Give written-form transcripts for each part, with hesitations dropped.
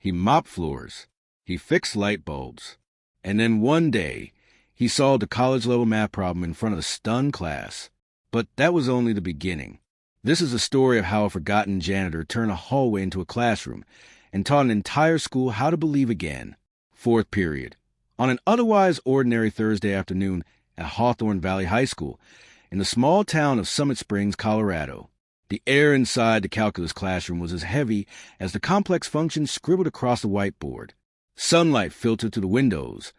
He mopped floors. He fixed light bulbs. And then one day, he solved a college-level math problem in front of a stunned class. But that was only the beginning. This is a story of how a forgotten janitor turned a hallway into a classroom and taught an entire school how to believe again. Fourth period. On an otherwise ordinary Thursday afternoon at Hawthorne Valley High School, in the small town of Summit Springs, Colorado. The air inside the calculus classroom was as heavy as the complex functions scribbled across the whiteboard. Sunlight filtered through the windows,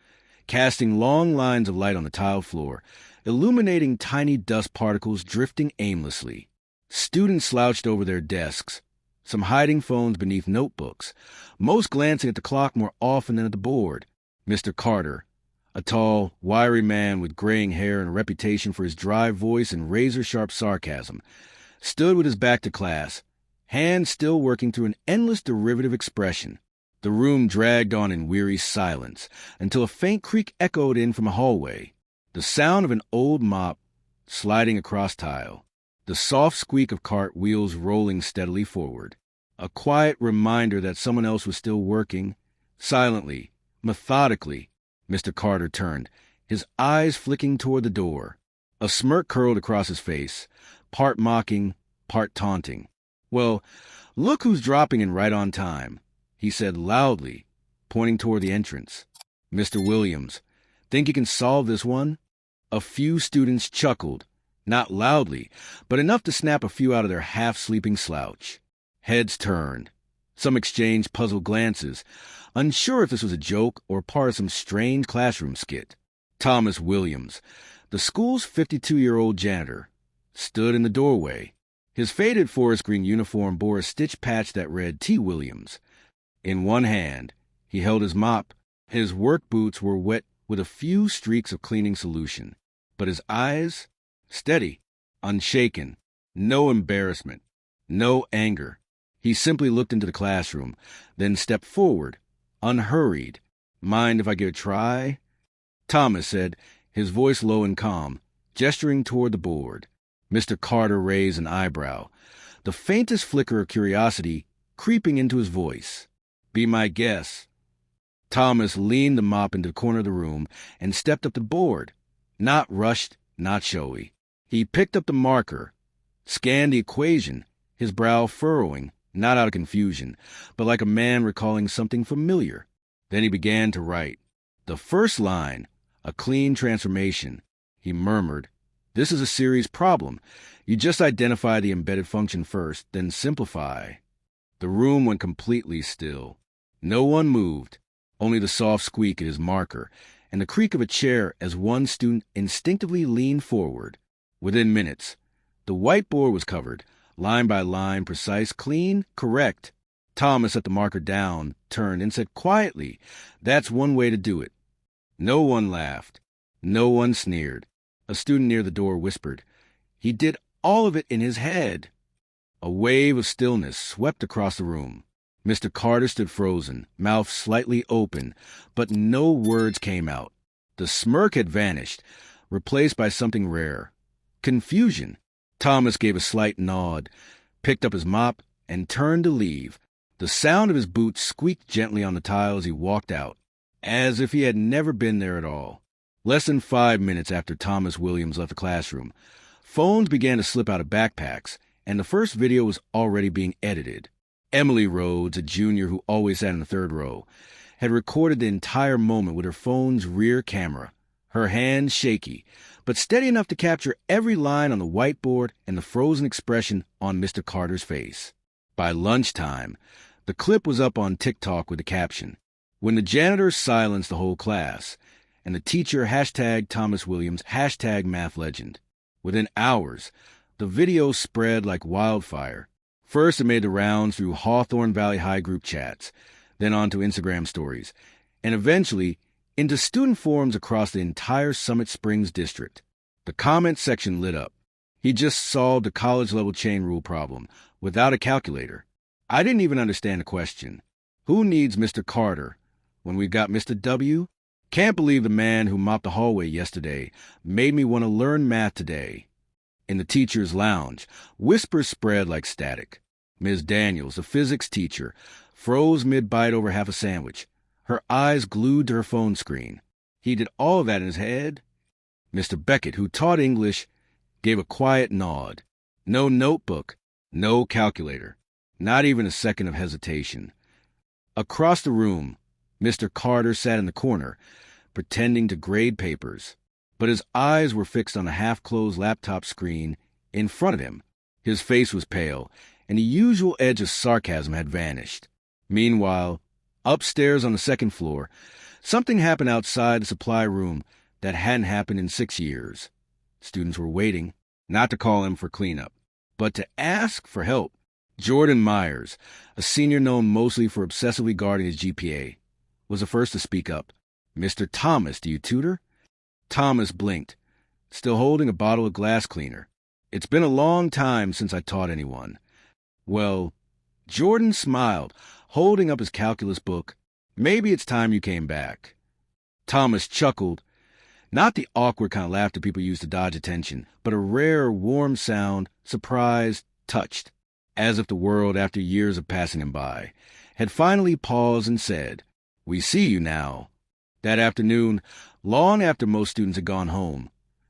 casting long lines of light on the tile floor, illuminating tiny dust particles drifting aimlessly. Students slouched over their desks, some hiding phones beneath notebooks, most glancing at the clock more often than at the board. Mr. Carter, a tall, wiry man with graying hair and a reputation for his dry voice and razor-sharp sarcasm, stood with his back to class, hands still working through an endless derivative expression. The room dragged on in weary silence until a faint creak echoed in from a hallway, the sound of an old mop sliding across tile, the soft squeak of cart wheels rolling steadily forward, a quiet reminder that someone else was still working. Silently, methodically, Mr. Carter turned, his eyes flicking toward the door. A smirk curled across his face, part mocking, part taunting. "Well, look who's dropping in right on time," he said loudly, pointing toward the entrance. "Mr. Williams, think you can solve this one?" A few students chuckled, not loudly, but enough to snap a few out of their half-sleeping slouch. Heads turned. Some exchanged puzzled glances, unsure if this was a joke or part of some strange classroom skit. Thomas Williams, the school's 52-year-old janitor, stood in the doorway. His faded forest green uniform bore a stitch patch that read T. Williams. In one hand, he held his mop. His work boots were wet with a few streaks of cleaning solution, but his eyes, steady, unshaken, no embarrassment, no anger. He simply looked into the classroom, then stepped forward, unhurried. "Mind if I give it a try?" Thomas said, his voice low and calm, gesturing toward the board. Mr. Carter raised an eyebrow, the faintest flicker of curiosity creeping into his voice. "Be my guest." Thomas leaned the mop into the corner of the room and stepped up to the board, not rushed, not showy. He picked up the marker, scanned the equation, his brow furrowing, not out of confusion, but like a man recalling something familiar. Then he began to write. The first line, a clean transformation. He murmured, "This is a series problem. You just identify the embedded function first, then simplify." The room went completely still. No one moved, only the soft squeak at his marker and the creak of a chair as one student instinctively leaned forward. Within minutes, the whiteboard was covered, line by line, precise, clean, correct. Thomas set the marker down, turned, and said quietly, "That's one way to do it." No one laughed. No one sneered. A student near the door whispered, "He did all of it in his head." A wave of stillness swept across the room. Mr. Carter stood frozen, mouth slightly open, but no words came out. The smirk had vanished, replaced by something rare. Confusion. Thomas gave a slight nod, picked up his mop, and turned to leave. The sound of his boots squeaked gently on the tile as he walked out, as if he had never been there at all. Less than 5 minutes after Thomas Williams left the classroom, phones began to slip out of backpacks, and the first video was already being edited. Emily Rhodes, a junior who always sat in the third row, had recorded the entire moment with her phone's rear camera, her hands shaky, but steady enough to capture every line on the whiteboard and the frozen expression on Mr. Carter's face. By lunchtime, the clip was up on TikTok with the caption, "When the janitor silenced the whole class," and the teacher hashtag Thomas Williams, hashtag math legend. Within hours, the video spread like wildfire. First, it made the rounds through Hawthorne Valley High group chats, then onto Instagram stories, and eventually into student forums across the entire Summit Springs district. The comment section lit up. He just solved a college-level chain rule problem without a calculator. I didn't even understand the question. Who needs Mr. Carter when we've got Mr. W? Can't believe the man who mopped the hallway yesterday made me want to learn math today. In the teacher's lounge, whispers spread like static. Ms. Daniels, the physics teacher, froze mid-bite over half a sandwich, her eyes glued to her phone screen. He did all of that in his head? Mr. Beckett, who taught English, gave a quiet nod. No notebook, no calculator, not even a second of hesitation. Across the room, Mr. Carter sat in the corner, pretending to grade papers, but his eyes were fixed on a half-closed laptop screen in front of him. His face was pale, and the usual edge of sarcasm had vanished. Meanwhile, upstairs on the second floor, something happened outside the supply room that hadn't happened in 6 years. Students were waiting, not to call him for cleanup, but to ask for help. Jordan Myers, a senior known mostly for obsessively guarding his GPA, was the first to speak up. "Mr. Thomas, do you tutor?" Thomas blinked, still holding a bottle of glass cleaner. "It's been a long time since I taught anyone." "Well," Jordan smiled, holding up his calculus book, "maybe it's time you came back." Thomas chuckled, not the awkward kind of laughter people use to dodge attention, but a rare, warm sound, surprised, touched, as if the world, after years of passing him by, had finally paused and said, "We see you now." That afternoon, long after most students had gone home,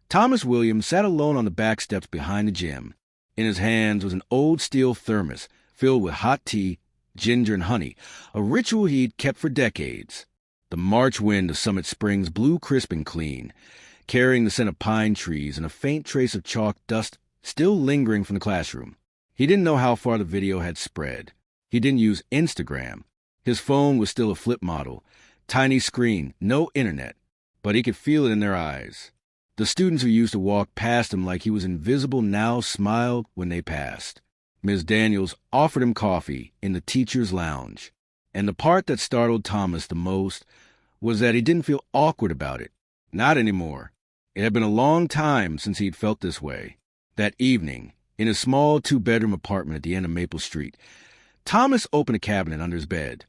Thomas Williams sat alone on the back steps behind the gym. In his hands was an old steel thermos filled with hot tea, ginger, and honey, a ritual he'd kept for decades. The March wind of Summit Springs blew crisp and clean, carrying the scent of pine trees and a faint trace of chalk dust still lingering from the classroom. He didn't know how far the video had spread. He didn't use Instagram. His phone was still a flip model, tiny screen, no internet, but he could feel it in their eyes. The students who used to walk past him like he was invisible now smiled when they passed. Ms. Daniels offered him coffee in the teacher's lounge, and the part that startled Thomas the most was that he didn't feel awkward about it. Not anymore. It had been a long time since he'd felt this way. That evening, in his small 2-bedroom apartment at the end of Maple Street, Thomas opened a cabinet under his bed,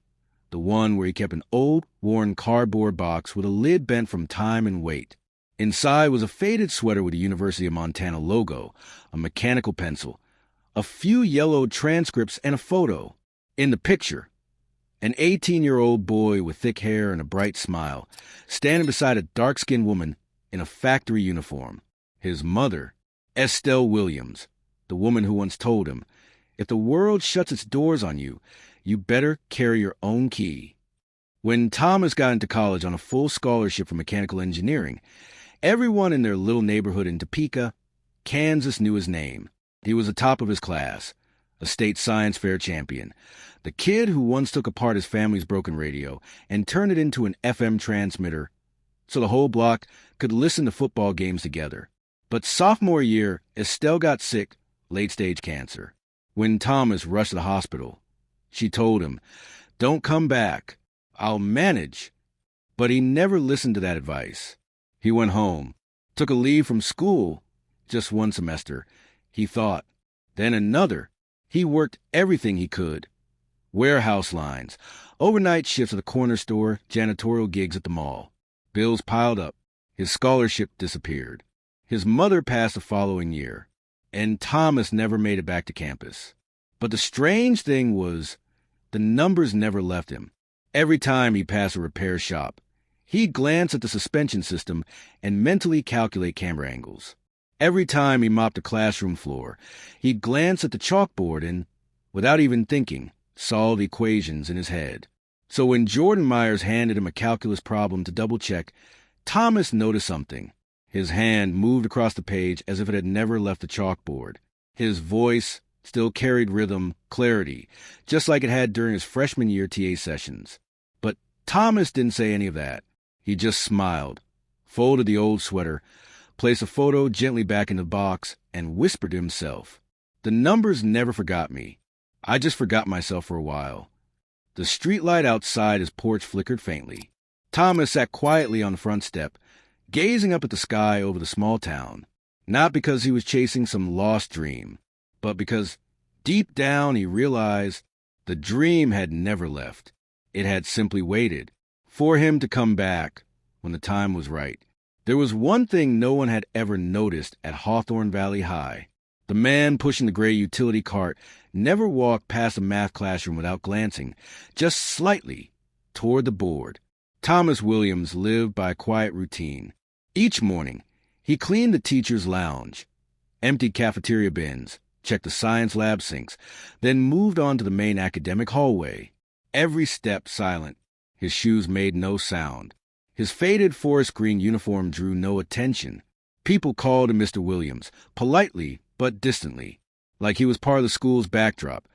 the one where he kept an old, worn cardboard box with a lid bent from time and weight. Inside was a faded sweater with the University of Montana logo, a mechanical pencil, a few yellowed transcripts, and a photo. In the picture, an 18-year-old boy with thick hair and a bright smile, standing beside a dark-skinned woman in a factory uniform. His mother, Estelle Williams, the woman who once told him, "If the world shuts its doors on you, you better carry your own key." When Thomas got into college on a full scholarship for mechanical engineering, everyone in their little neighborhood in Topeka, Kansas, knew his name. He was the top of his class, a state science fair champion, the kid who once took apart his family's broken radio and turned it into an FM transmitter so the whole block could listen to football games together. But sophomore year, Estelle got sick, late-stage cancer. When Thomas rushed to the hospital, she told him, "Don't come back. I'll manage." But he never listened to that advice. He went home, took a leave from school, just one semester, he thought, then another. He worked everything he could. Warehouse lines, overnight shifts at the corner store, janitorial gigs at the mall. Bills piled up. His scholarship disappeared. His mother passed the following year, and Thomas never made it back to campus. But the strange thing was, the numbers never left him. Every time he passed a repair shop, he'd glance at the suspension system and mentally calculate camera angles. Every time he mopped a classroom floor, he'd glance at the chalkboard and, without even thinking, solve equations in his head. So when Jordan Myers handed him a calculus problem to double-check, Thomas noticed something. His hand moved across the page as if it had never left the chalkboard. His voice still carried rhythm, clarity, just like it had during his freshman year TA sessions. But Thomas didn't say any of that. He just smiled, folded the old sweater, placed a photo gently back in the box, and whispered to himself, "The numbers never forgot me. I just forgot myself for a while." The streetlight outside his porch flickered faintly. Thomas sat quietly on the front step, gazing up at the sky over the small town, not because he was chasing some lost dream, but because deep down he realized the dream had never left. It had simply waited for him to come back when the time was right. There was one thing no one had ever noticed at Hawthorne Valley High. The man pushing the gray utility cart never walked past a math classroom without glancing, just slightly, toward the board. Thomas Williams lived by a quiet routine. Each morning, he cleaned the teacher's lounge, emptied cafeteria bins, checked the science lab sinks, then moved on to the main academic hallway. Every step silent. His shoes made no sound. His faded forest green uniform drew no attention. People called him Mr. Williams, politely but distantly, like he was part of the school's backdrop,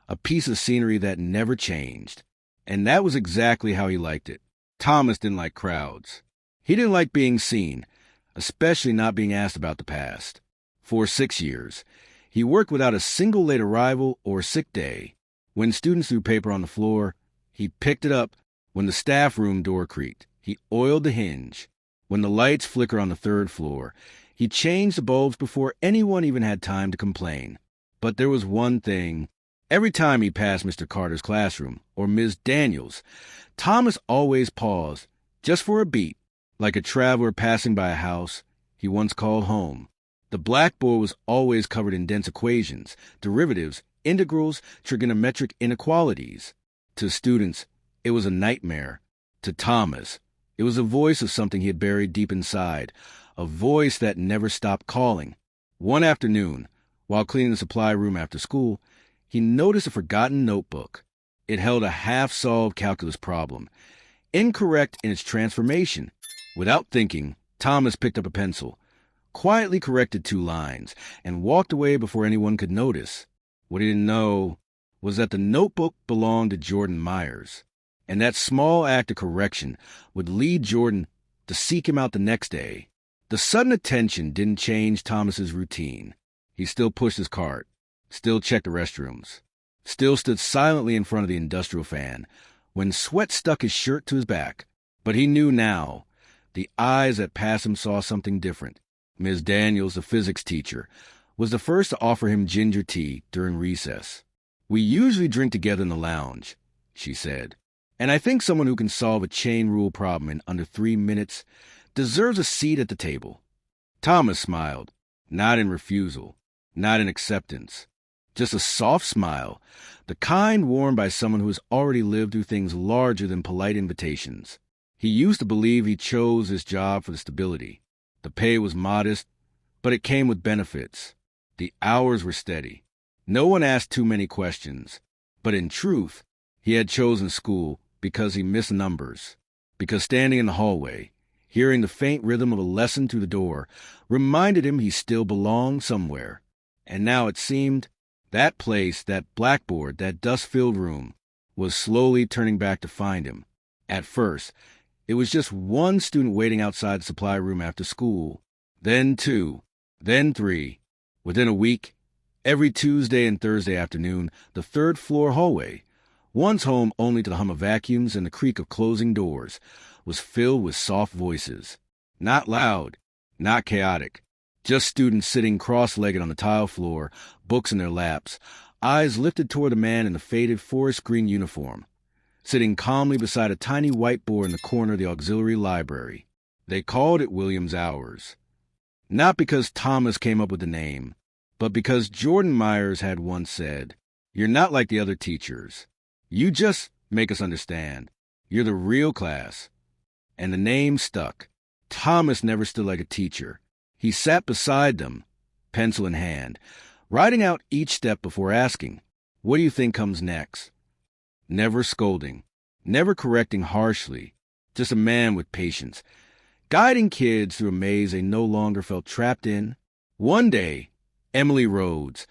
a piece of scenery that never changed. And that was exactly how he liked it. Thomas didn't like crowds. He didn't like being seen, especially not being asked about the past. For 6 years, he worked without a single late arrival or sick day. When students threw paper on the floor, he picked it up. When the staff room door creaked, he oiled the hinge. When the lights flickered on the 3rd floor, he changed the bulbs before anyone even had time to complain. But there was one thing. Every time he passed Mr. Carter's classroom or Ms. Daniels, Thomas always paused, just for a beat, like a traveler passing by a house he once called home. The blackboard was always covered in dense equations, derivatives, integrals, trigonometric inequalities. To students, it was a nightmare. To Thomas, it was a voice of something he had buried deep inside, a voice that never stopped calling. One afternoon, while cleaning the supply room after school, he noticed a forgotten notebook. It held a half-solved calculus problem, incorrect in its transformation. Without thinking, Thomas picked up a pencil, quietly corrected 2 lines, and walked away before anyone could notice. What he didn't know was that the notebook belonged to Jordan Myers, and that small act of correction would lead Jordan to seek him out the next day. The sudden attention didn't change Thomas's routine. He still pushed his cart, still checked the restrooms, still stood silently in front of the industrial fan when sweat stuck his shirt to his back. But he knew now. The eyes that passed him saw something different. Ms. Daniels, the physics teacher, was the first to offer him ginger tea during recess. "We usually drink together in the lounge," she said, "and I think someone who can solve a chain rule problem in under 3 minutes deserves a seat at the table." Thomas smiled, not in refusal, not in acceptance, just a soft smile, the kind worn by someone who has already lived through things larger than polite invitations. He used to believe he chose this job for the stability. The pay was modest, but it came with benefits. The hours were steady. No one asked too many questions. But in truth, he had chosen school because he missed numbers, because standing in the hallway, hearing the faint rhythm of a lesson through the door, reminded him he still belonged somewhere. And now it seemed that place, that blackboard, that dust-filled room, was slowly turning back to find him. At first, it was just one student waiting outside the supply room after school, then 2, then 3. Within a week, every Tuesday and Thursday afternoon, the 3rd floor hallway, once home only to the hum of vacuums and the creak of closing doors, was filled with soft voices. Not loud, not chaotic, just students sitting cross-legged on the tile floor, books in their laps, eyes lifted toward the man in the faded forest green uniform, sitting calmly beside a tiny whiteboard in the corner of the auxiliary library. They called it Williams' Hours. Not because Thomas came up with the name, but because Jordan Myers had once said, "You're not like the other teachers. You just make us understand. You're the real class." And the name stuck. Thomas never stood like a teacher. He sat beside them, pencil in hand, writing out each step before asking, "What do you think comes next?" Never scolding, never correcting harshly, just a man with patience, guiding kids through a maze they no longer felt trapped in. One day, Emily Rhodes,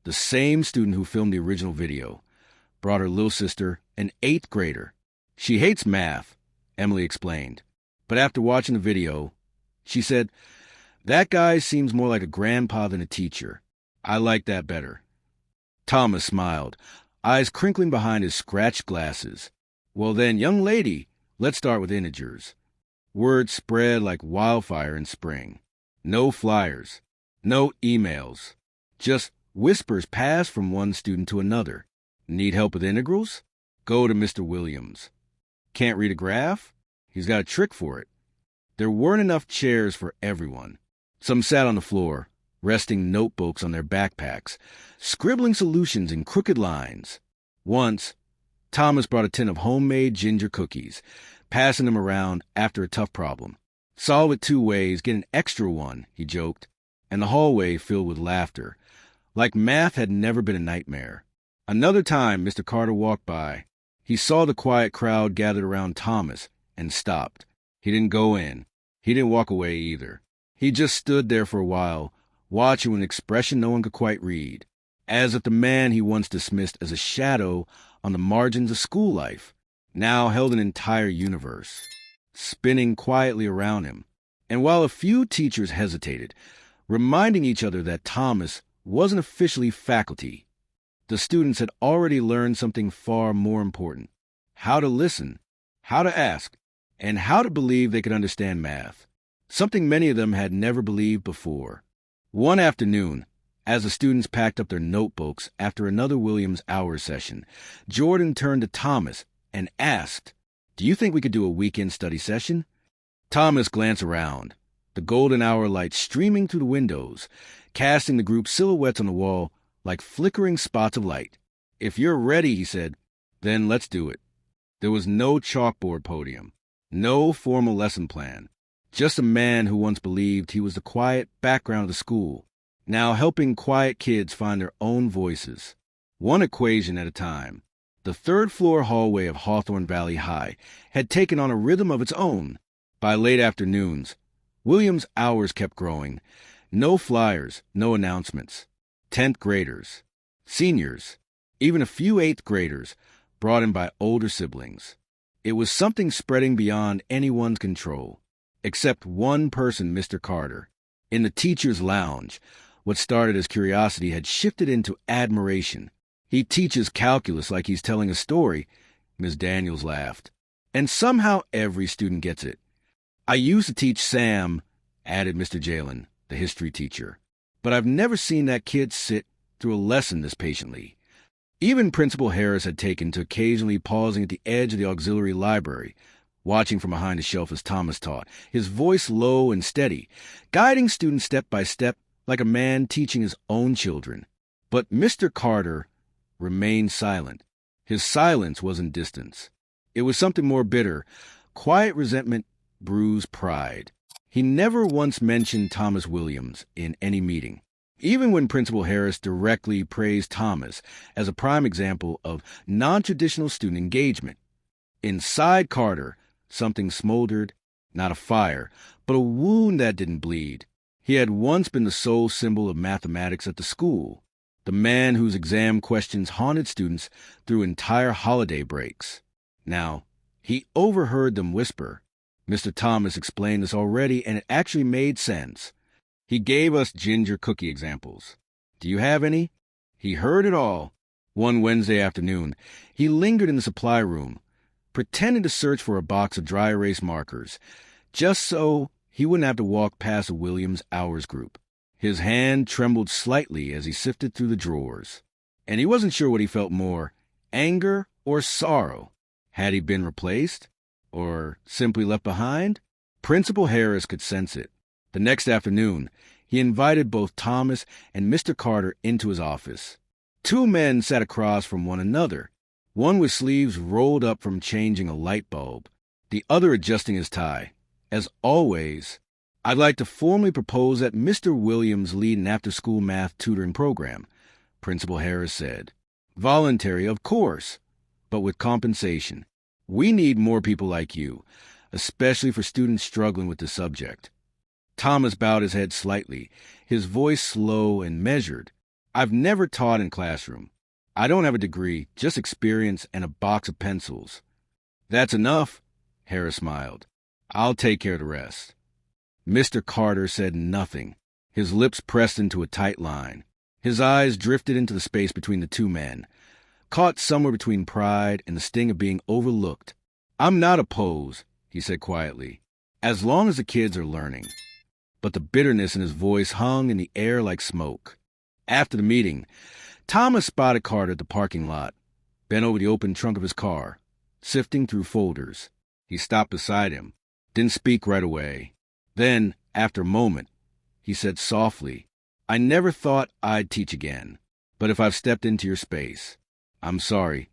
the same student who filmed the original video, brought her little sister, an 8th grader. "She hates math," Emily explained. But after watching the video, she said, "That guy seems more like a grandpa than a teacher. I like that better." Thomas smiled, eyes crinkling behind his scratched glasses. "Well then, young lady, let's start with integers." Word spread like wildfire in spring. No flyers, no emails, just whispers passed from one student to another. Need help with integrals? Go to Mr. Williams. Can't read a graph? He's got a trick for it. There weren't enough chairs for everyone. Some sat on the floor, resting notebooks on their backpacks, scribbling solutions in crooked lines. Once, Thomas brought a tin of homemade ginger cookies, passing them around after a tough problem. "Solve it 2 ways, get an extra one," he joked, and the hallway filled with laughter, like math had never been a nightmare. Another time Mr. Carter walked by. He saw the quiet crowd gathered around Thomas and stopped. He didn't go in. He didn't walk away either. He just stood there for a while, watching with an expression no one could quite read, as if the man he once dismissed as a shadow on the margins of school life now held an entire universe, spinning quietly around him. And while a few teachers hesitated, reminding each other that Thomas wasn't officially faculty, the students had already learned something far more important: how to listen, how to ask, and how to believe they could understand math, something many of them had never believed before. One afternoon, as the students packed up their notebooks after another Williams Hour session, Jordan turned to Thomas and asked, "Do you think we could do a weekend study session?" Thomas glanced around, the golden hour light streaming through the windows, casting the group's silhouettes on the wall like flickering spots of light. "If you're ready," he said, "then let's do it." There was no chalkboard podium, no formal lesson plan, just a man who once believed he was the quiet background of the school, now helping quiet kids find their own voices, one equation at a time. The third-floor hallway of Hawthorne Valley High had taken on a rhythm of its own. By late afternoons, Williams' hours kept growing. No flyers, no announcements. 10th graders, seniors, even a few 8th graders brought in by older siblings. It was something spreading beyond anyone's control, except one person, Mr. Carter. In the teacher's lounge, what started as curiosity had shifted into admiration. "He teaches calculus like he's telling a story," Miss Daniels laughed. "And somehow every student gets it." "I used to teach Sam," added Mr. Jalen, the history teacher, "but I've never seen that kid sit through a lesson this patiently." Even Principal Harris had taken to occasionally pausing at the edge of the auxiliary library, watching from behind a shelf as Thomas taught, his voice low and steady, guiding students step by step like a man teaching his own children. But Mr. Carter remained silent. His silence wasn't distance. It was something more bitter, quiet resentment, bruised pride. He never once mentioned Thomas Williams in any meeting, even when Principal Harris directly praised Thomas as a prime example of non-traditional student engagement. Inside Carter, something smoldered, not a fire, but a wound that didn't bleed. He had once been the sole symbol of mathematics at the school, the man whose exam questions haunted students through entire holiday breaks. Now, he overheard them whisper. Mr. Thomas explained this already, and it actually made sense. He gave us ginger cookie examples. "Do you have any?" He heard it all. One Wednesday afternoon, he lingered in the supply room, pretending to search for a box of dry erase markers, just so he wouldn't have to walk past a Williams Hours group. His hand trembled slightly as he sifted through the drawers, and he wasn't sure what he felt more, anger or sorrow. Had he been replaced? Or simply left behind? Principal Harris could sense it. The next afternoon, he invited both Thomas and Mr. Carter into his office. Two men sat across from one another, one with sleeves rolled up from changing a light bulb, the other adjusting his tie. As always, "I'd like to formally propose that Mr. Williams lead an after-school math tutoring program," Principal Harris said. "Voluntary, of course, but with compensation. We need more people like you, especially for students struggling with the subject." Thomas bowed his head slightly, his voice slow and measured. "I've never taught in classroom. I don't have a degree, just experience and a box of pencils." "That's enough," Harris smiled. "I'll take care of the rest." Mr. Carter said nothing. His lips pressed into a tight line. His eyes drifted into the space between the two men, caught somewhere between pride and the sting of being overlooked. "I'm not opposed," he said quietly, "as long as the kids are learning." But the bitterness in his voice hung in the air like smoke. After the meeting, Thomas spotted Carter at the parking lot, bent over the open trunk of his car, sifting through folders. He stopped beside him, didn't speak right away. Then, after a moment, he said softly, I never thought I'd teach again, but if I've stepped into your space, I'm sorry."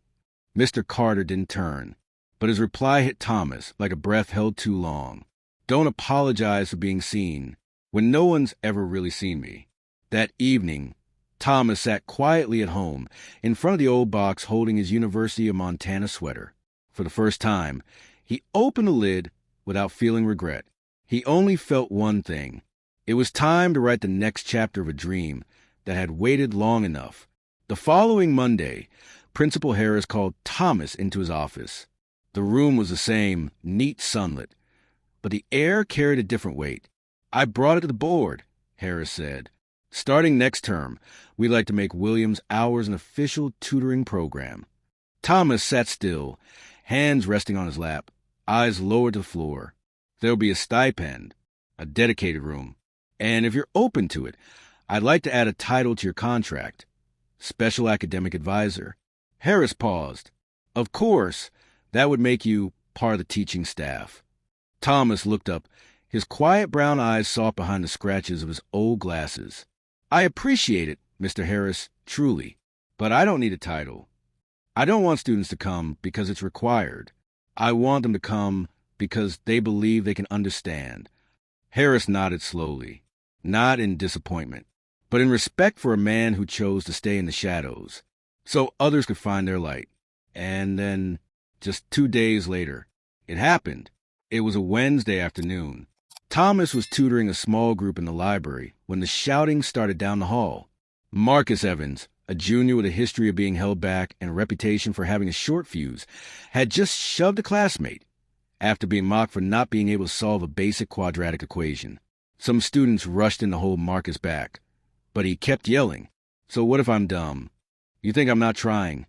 Mr. Carter didn't turn, but his reply hit Thomas like a breath held too long. "Don't apologize for being seen when no one's ever really seen me." That evening, Thomas sat quietly at home in front of the old box holding his University of Montana sweater. For the first time, he opened the lid without feeling regret. He only felt one thing. It was time to write the next chapter of a dream that had waited long enough. The following Monday, Principal Harris called Thomas into his office. The room was the same, neat sunlit, but the air carried a different weight. "I brought it to the board," Harris said. "Starting next term, we'd like to make Williams Hours an official tutoring program." Thomas sat still, hands resting on his lap, eyes lowered to the floor. "There'll be a stipend, a dedicated room, and if you're open to it, I'd like to add a title to your contract, Special Academic Advisor." Harris paused. "Of course, that would make you part of the teaching staff." Thomas looked up, his quiet brown eyes soft behind the scratches of his old glasses. "I appreciate it, Mr. Harris, truly, but I don't need a title. I don't want students to come because it's required. I want them to come because they believe they can understand." Harris nodded slowly, not in disappointment, but in respect for a man who chose to stay in the shadows, so others could find their light. And then, just 2 days later, it happened. It was a Wednesday afternoon. Thomas was tutoring a small group in the library when the shouting started down the hall. Marcus Evans, a junior with a history of being held back and a reputation for having a short fuse, had just shoved a classmate after being mocked for not being able to solve a basic quadratic equation. Some students rushed in to hold Marcus back, but he kept yelling, "So what if I'm dumb? You think I'm not trying?"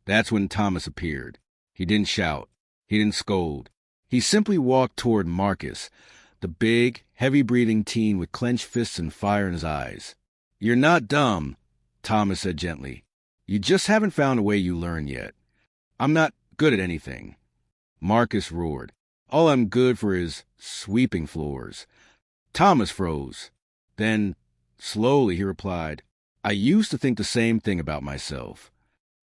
That's when Thomas appeared. He didn't shout. He didn't scold. He simply walked toward Marcus, the big, heavy-breathing teen with clenched fists and fire in his eyes. "You're not dumb," Thomas said gently. "You just haven't found a way you learn yet. I'm not good at anything." Marcus roared. "All I'm good for is sweeping floors." Thomas froze. Then, slowly, he replied, "I used to think the same thing about myself."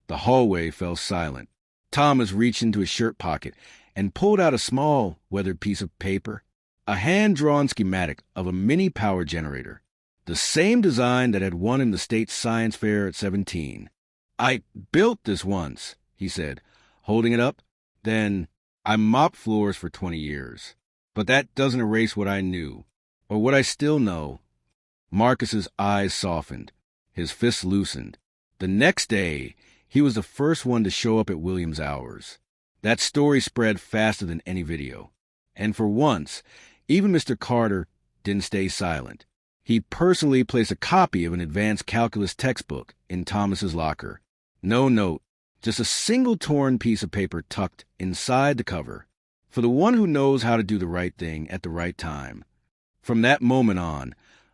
The hallway fell silent. Thomas reached into his shirt pocket and pulled out a small, weathered piece of paper, a hand-drawn schematic of a mini power generator, the same design that had won him the state science fair at 17. "I built this once," he said, holding it up. "Then I mopped floors for 20 years. But that doesn't erase what I knew, or what I still know." Marcus's eyes softened. His fists loosened. The next day, he was the first one to show up at Williams Hours. That story spread faster than any video. And for once, even Mr. Carter didn't stay silent. He personally placed a copy of an advanced calculus textbook in Thomas's locker. No note, just a single torn piece of paper tucked inside the cover. For the one who knows how to do the right thing at the right time. From that moment on,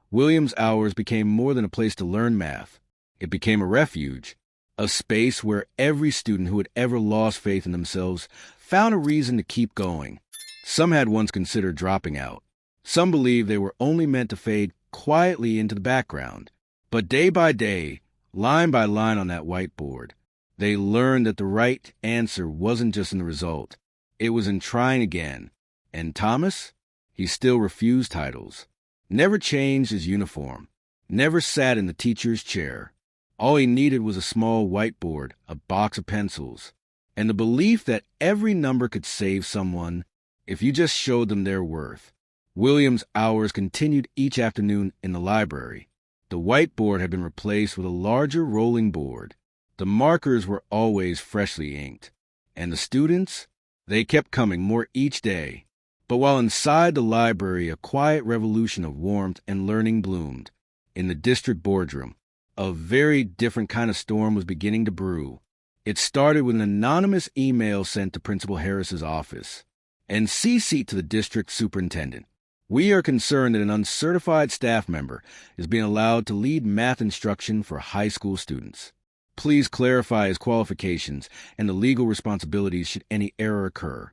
Williams Hours became more than a place to learn math. It became a refuge, a space where every student who had ever lost faith in themselves found a reason to keep going. Some had once considered dropping out. Some believed they were only meant to fade quietly into the background. But day by day, line by line on that whiteboard, they learned that the right answer wasn't just in the result. It was in trying again. And Thomas? He still refused titles. Never changed his uniform. Never sat in the teacher's chair. All he needed was a small whiteboard, a box of pencils, and the belief that every number could save someone if you just showed them their worth. Williams' Hours continued each afternoon in the library. The whiteboard had been replaced with a larger rolling board. The markers were always freshly inked. And the students? They kept coming more each day. But while inside the library, a quiet revolution of warmth and learning bloomed. In the district boardroom, a very different kind of storm was beginning to brew. It started with an anonymous email sent to Principal Harris's office and CC'd to the district superintendent. "We are concerned that an uncertified staff member is being allowed to lead math instruction for high school students. Please clarify his qualifications and the legal responsibilities should any error occur."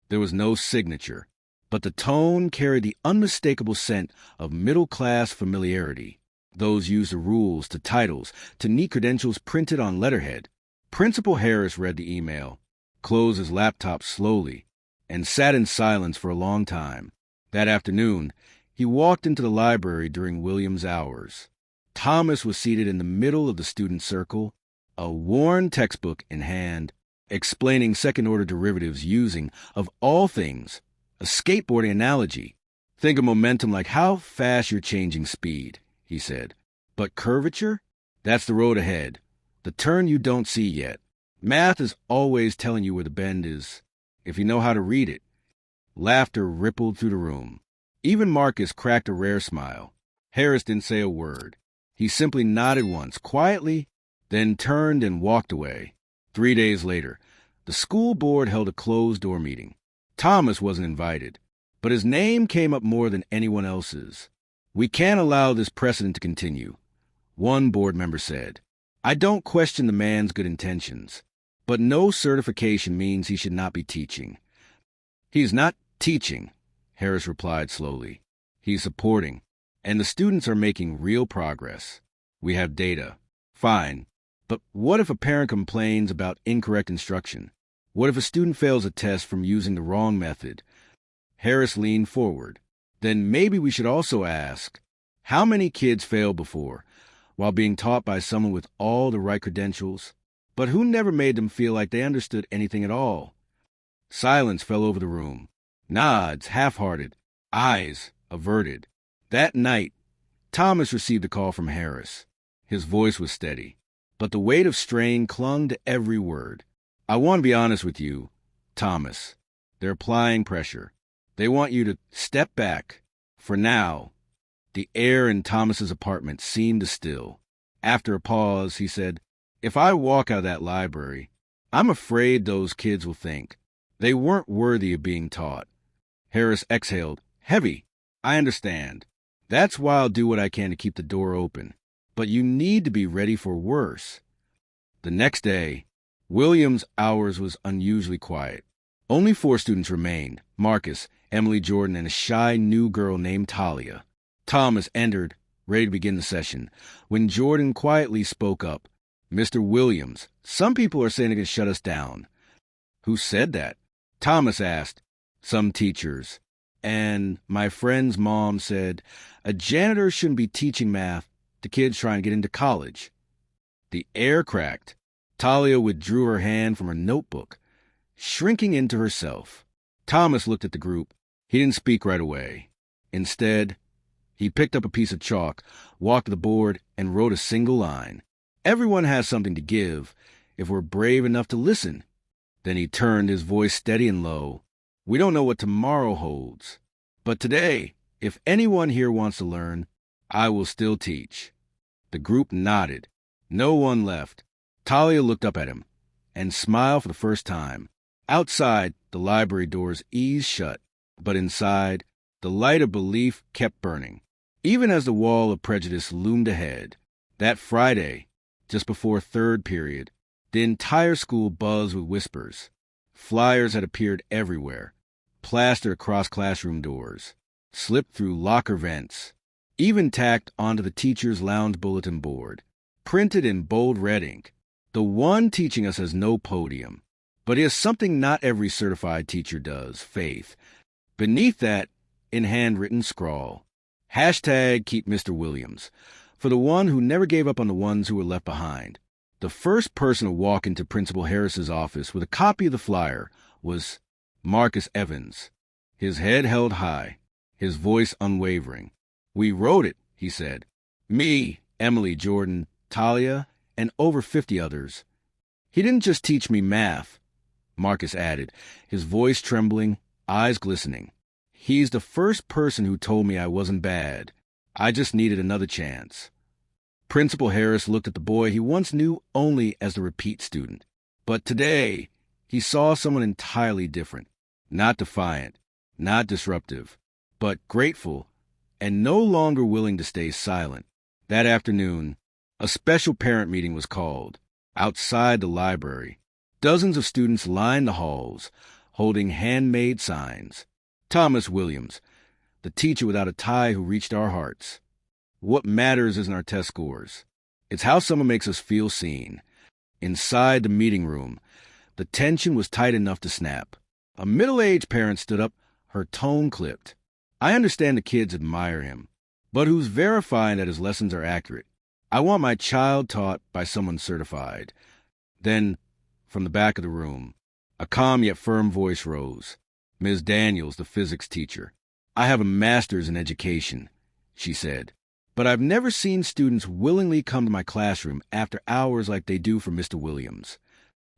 There was no signature, but the tone carried the unmistakable scent of middle-class familiarity. Those used to rules, to titles, to neat credentials printed on letterhead. Principal Harris read the email, closed his laptop slowly, and sat in silence for a long time. That afternoon, he walked into the library during Williams' hours. Thomas was seated in the middle of the student circle, a worn textbook in hand, explaining second-order derivatives using, of all things, a skateboarding analogy. Think of momentum like how fast you're changing speed, he said. But curvature? That's the road ahead, the turn you don't see yet. Math is always telling you where the bend is, if you know how to read it. Laughter rippled through the room. Even Marcus cracked a rare smile. Harris didn't say a word. He simply nodded once, quietly, then turned and walked away. 3 days later, the school board held a closed-door meeting. Thomas wasn't invited, but his name came up more than anyone else's. "We can't allow this precedent to continue," one board member said. "I don't question the man's good intentions, but no certification means he should not be teaching." "He's not teaching," Harris replied slowly. "He's supporting, and the students are making real progress. We have data. Fine. But what if a parent complains about incorrect instruction? What if a student fails a test from using the wrong method?" Harris leaned forward. "Then maybe we should also ask, how many kids failed before, while being taught by someone with all the right credentials, but who never made them feel like they understood anything at all?" Silence fell over the room. Nods, half-hearted, eyes averted. That night, Thomas received a call from Harris. His voice was steady, but the weight of strain clung to every word. "I want to be honest with you, Thomas. They're applying pressure. They want you to step back. For now." The air in Thomas's apartment seemed to still. After a pause, he said, "If I walk out of that library, I'm afraid those kids will think they weren't worthy of being taught." Harris exhaled, heavy. "I understand. That's why I'll do what I can to keep the door open. But you need to be ready for worse." The next day, Williams' hours was unusually quiet. Only 4 students remained: Marcus, Emily, Jordan, and a shy new girl named Talia. Thomas entered, ready to begin the session, when Jordan quietly spoke up. "Mr. Williams, some people are saying it can shut us down." "Who said that?" Thomas asked. "Some teachers. And my friend's mom said a janitor shouldn't be teaching math to kids trying to get into college." The air cracked. Talia withdrew her hand from her notebook, shrinking into herself. Thomas looked at the group. He didn't speak right away. Instead, he picked up a piece of chalk, walked to the board, and wrote a single line. "Everyone has something to give, if we're brave enough to listen." Then he turned, his voice steady and low. "We don't know what tomorrow holds, but today, if anyone here wants to learn, I will still teach." The group nodded. No one left. Talia looked up at him and smiled for the first time. Outside, the library doors eased shut, but inside, the light of belief kept burning, even as the wall of prejudice loomed ahead. That Friday, just before third period, the entire school buzzed with whispers. Flyers had appeared everywhere, plastered across classroom doors, slipped through locker vents, even tacked onto the teacher's lounge bulletin board, printed in bold red ink. "The one teaching us has no podium, but he has something not every certified teacher does, faith." Beneath that, in handwritten scrawl, hashtag keep Mr. Williams, for the one who never gave up on the ones who were left behind. The first person to walk into Principal Harris's office with a copy of the flyer was Marcus Evans, his head held high, his voice unwavering. "We wrote it," he said. "Me, Emily, Jordan, Talia, and over 50 others. He didn't just teach me math," Marcus added, his voice trembling, eyes glistening. "He's the first person who told me I wasn't bad. I just needed another chance." Principal Harris looked at the boy he once knew only as the repeat student. But today, he saw someone entirely different, not defiant, not disruptive, but grateful and no longer willing to stay silent. That afternoon, a special parent meeting was called. Outside the library, dozens of students lined the halls, holding handmade signs. "Thomas Williams, the teacher without a tie who reached our hearts." what matters isn't our test scores. It's how someone makes us feel seen. Inside the meeting room, the tension was tight enough to snap. A middle-aged parent stood up, her tone clipped. I understand the kids admire him, but who's verifying that his lessons are accurate? I want my child taught by someone certified. Then, from the back of the room, a calm yet firm voice rose. Ms. Daniels, the physics teacher. I have a master's in education, she said, but I've never seen students willingly come to my classroom after hours like they do for Mr. Williams.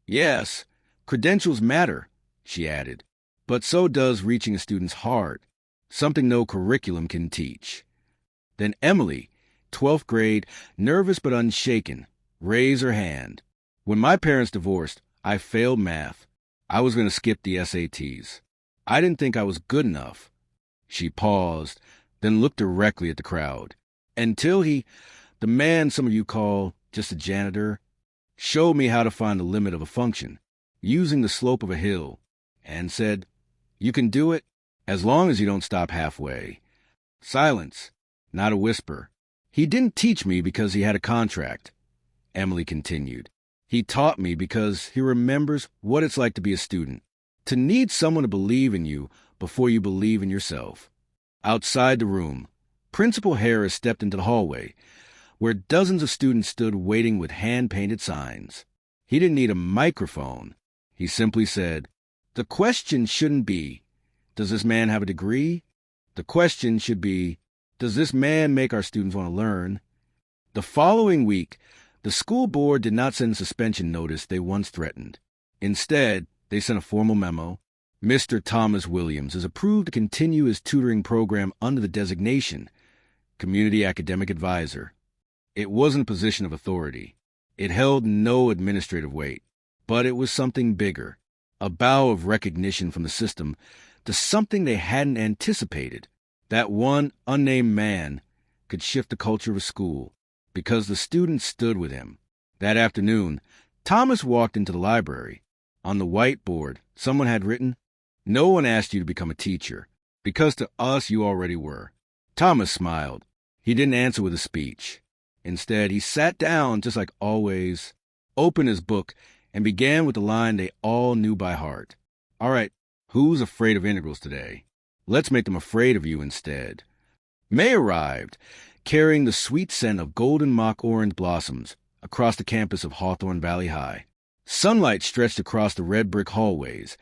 Yes, credentials matter, she added, but so does reaching a student's heart, something no curriculum can teach. Then Emily, 12th grade, nervous but unshaken, raised her hand. When my parents divorced, I failed math. I was going to skip the SATs. I didn't think I was good enough. She paused, then looked directly at the crowd. Until the man some of you call just a janitor, showed me how to find the limit of a function, using the slope of a hill, and said, you can do it as long as you don't stop halfway. Silence, not a whisper. He didn't teach me because he had a contract, Emily continued. He taught me because he remembers what it's like to be a student, to need someone to believe in you before you believe in yourself. Outside the room, Principal Harris stepped into the hallway, where dozens of students stood waiting with hand-painted signs. He didn't need a microphone. He simply said, the question shouldn't be, does this man have a degree? The question should be, does this man make our students want to learn? The following week, the school board did not send the suspension notice they once threatened. Instead, they sent a formal memo. Mr. Thomas Williams is approved to continue his tutoring program under the designation Community Academic Advisor. It wasn't a position of authority. It held no administrative weight, but it was something bigger, a bow of recognition from the system to something they hadn't anticipated. That one unnamed man could shift the culture of a school because the students stood with him. That afternoon, Thomas walked into the library. On the whiteboard, someone had written, no one asked you to become a teacher, because to us you already were. Thomas smiled. He didn't answer with a speech. Instead, he sat down just like always, opened his book, and began with the line they all knew by heart. All right, who's afraid of integrals today? Let's make them afraid of you instead. May arrived, carrying the sweet scent of golden mock orange blossoms across the campus of Hawthorne Valley High. Sunlight stretched across the red brick hallways,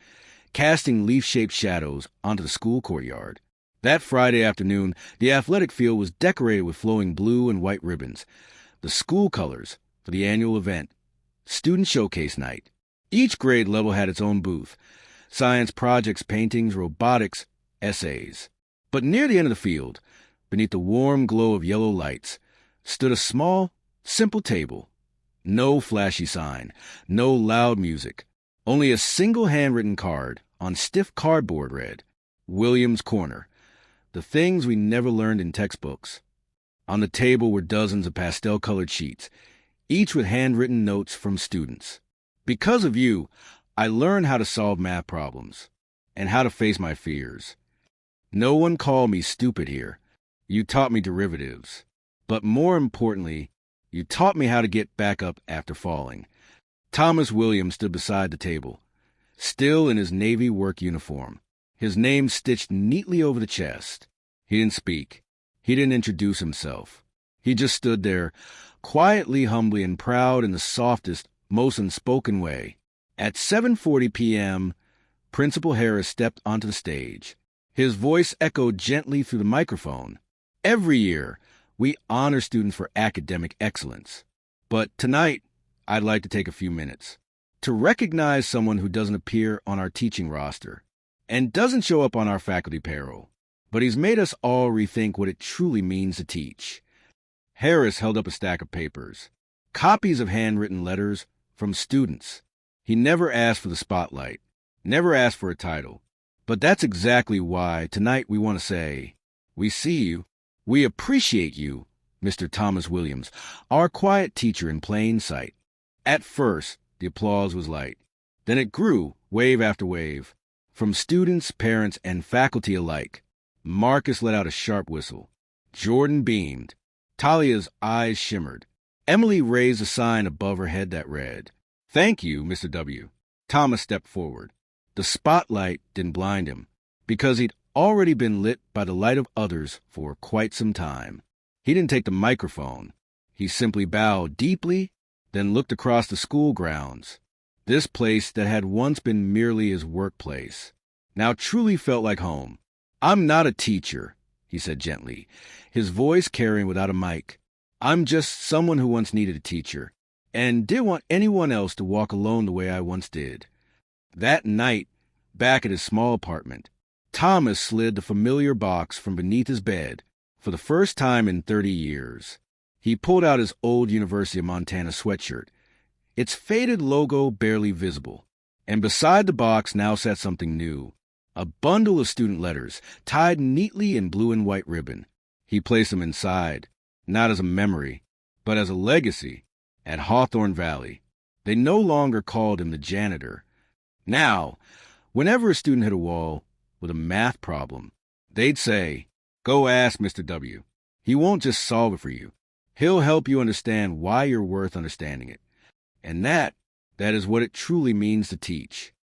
casting leaf-shaped shadows onto the school courtyard. That Friday afternoon, the athletic field was decorated with flowing blue and white ribbons, the school colors for the annual event, Student Showcase Night. Each grade level had its own booth, science projects, paintings, robotics, essays. But near the end of the field, beneath the warm glow of yellow lights, stood a small, simple table. No flashy sign, no loud music, only a single handwritten card on stiff cardboard read, Williams Corner, the things we never learned in textbooks. On the table were dozens of pastel-colored sheets, each with handwritten notes from students. Because of you, I learned how to solve math problems and how to face my fears. No one called me stupid here. You taught me derivatives. But more importantly, you taught me how to get back up after falling. Thomas Williams stood beside the table, still in his Navy work uniform, his name stitched neatly over the chest. He didn't speak. He didn't introduce himself. He just stood there, quietly, humbly, and proud in the softest, most unspoken way. At 7:40 p.m., Principal Harris stepped onto the stage. His voice echoed gently through the microphone. Every year, we honor students for academic excellence. But tonight, I'd like to take a few minutes to recognize someone who doesn't appear on our teaching roster and doesn't show up on our faculty payroll, but he's made us all rethink what it truly means to teach. Harris held up a stack of papers, copies of handwritten letters from students. He never asked for the spotlight, never asked for a title. But that's exactly why tonight we want to say, we see you, we appreciate you, Mr. Thomas Williams, our quiet teacher in plain sight. At first, the applause was light. Then it grew, wave after wave, from students, parents, and faculty alike. Marcus let out a sharp whistle. Jordan beamed. Talia's eyes shimmered. Emily raised a sign above her head that read, "Thank you, Mr. W." Thomas stepped forward. The spotlight didn't blind him, because he'd already been lit by the light of others for quite some time. He didn't take the microphone. He simply bowed deeply, then looked across the school grounds. This place that had once been merely his workplace now truly felt like home. "I'm not a teacher," he said gently, his voice carrying without a mic. "I'm just someone who once needed a teacher, and didn't want anyone else to walk alone the way I once did." That night, back at his small apartment, Thomas slid the familiar box from beneath his bed for the first time in 30 years. He pulled out his old University of Montana sweatshirt, its faded logo barely visible, and beside the box now sat something new, a bundle of student letters tied neatly in blue and white ribbon. He placed them inside, not as a memory, but as a legacy. At Hawthorne Valley, they no longer called him the janitor. Now, whenever a student hit a wall with a math problem, they'd say, "Go ask Mr. W. He won't just solve it for you. He'll help you understand why you're worth understanding it." And that is what it truly means to teach.